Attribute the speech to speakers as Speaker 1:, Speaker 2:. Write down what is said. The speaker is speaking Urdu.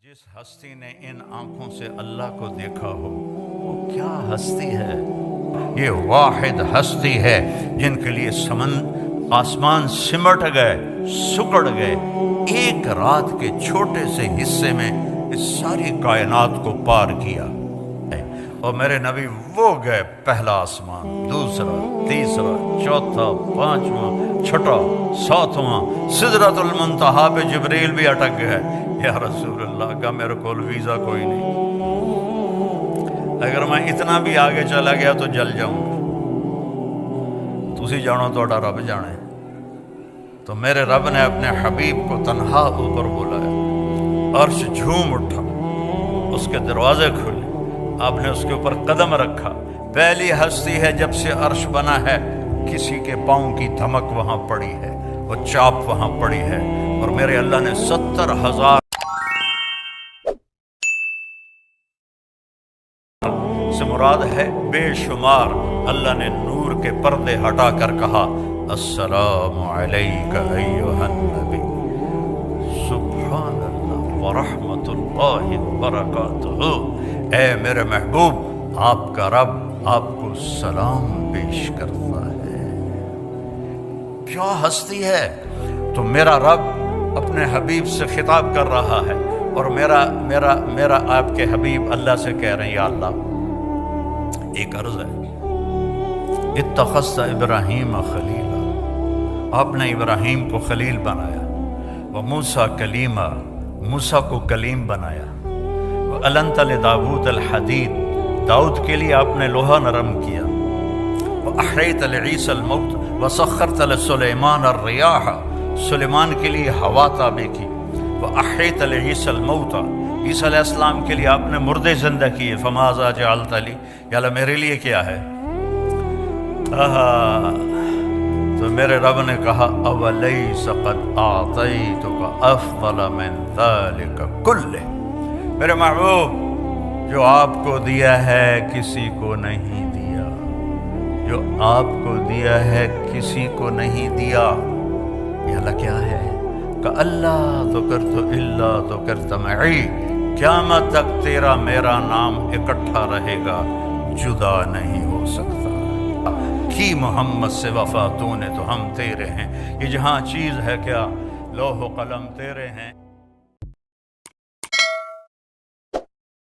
Speaker 1: جس ہستی نے ان آنکھوں سے اللہ کو دیکھا ہو وہ کیا ہستی ہے؟ یہ واحد ہستی ہے جن کے لیے آسمان سمٹ گئے، سکڑ گئے، ایک رات کے چھوٹے سے حصے میں اس ساری کائنات کو پار کیا۔ اور میرے نبی وہ گئے پہلا آسمان، دوسرا، تیسرا، چوتھا، پانچواں، چھٹا، ساتواں، سدرۃ المنتہا پہ جبریل بھی اٹک گئے۔ یا رسول اللہ کا میرے کول ویزا کوئی نہیں، اگر میں اتنا بھی آگے چلا گیا تو جل جاؤں گا۔ تسی جانو توڑا رب جانے۔ تو میرے رب نے اپنے حبیب کو تنہا اوپر بلایا، عرش جھوم اٹھا، اس کے دروازے کھلے، آپ نے اس کے اوپر قدم رکھا۔ پہلی ہستی ہے جب سے عرش بنا ہے کسی کے پاؤں کی دھمک وہاں پڑی ہے، وہ چاپ وہاں پڑی ہے، اور میرے اللہ نے 70,000 سے مراد ہے بے شمار۔ اللہ نے نور کے پردے ہٹا کر کہا السلام علیک ایھا النبی، سبحان اللہ ورحمۃ اللہ وبرکاتہ۔ اے میرے محبوب، آپ کا رب آپ کو سلام پیش کرتا ہے۔ کیا ہستی ہے! تو میرا رب اپنے حبیب سے خطاب کر رہا ہے، اور میرا آپ کے حبیب اللہ سے کہہ رہے ہیں یا اللہ ایک عرض ہے، اتخذت ابراہیم خلیلا، آپ نے ابراہیم کو خلیل بنایا، وموسیٰ کلیما، موسیٰ کو کلیم بنایا، وَأَلَنْتَ لِدَاوُودَ الْحَدِيدَ، داؤد کے لیے آپ نے لوہا نرم کیا، وَأَحْيَيْتَ لِعِيسَى الْمَوْتَ وَسَخَّرْتَ لِسُلَيْمَانَ الرِّيَاحَ، سلیمان کے لیے ہوا تابع کی، وَأَحْيَيْتَ لِعِيسَى الْمَوْتَ، عیسیٰ علیہ السلام کے لیے آپ نے مردے زندہ کیے، فَمَاذَا جَعَلْتَ لِي، یا اللہ میرے لیے کیا ہے؟ تو میرے رب نے کہا أَوَلَيْسَ قَدْ أَعْطَيْتُكَ أَفْضَلَ مِنْ ذَلِكَ كُلِّهِ، میرے محبوب جو آپ کو دیا ہے کسی کو نہیں دیا، جو آپ کو دیا ہے کسی کو نہیں دیا۔ یہ اللہ کیا ہے کہ اللہ ذکرت الا ذکرت معی، قیامت تک تیرا میرا نام اکٹھا رہے گا، جدا نہیں ہو سکتا۔ کی محمد سے وفا تو نے تو ہم تیرے ہیں، یہ جہاں چیز ہے کیا لوح و قلم تیرے ہیں۔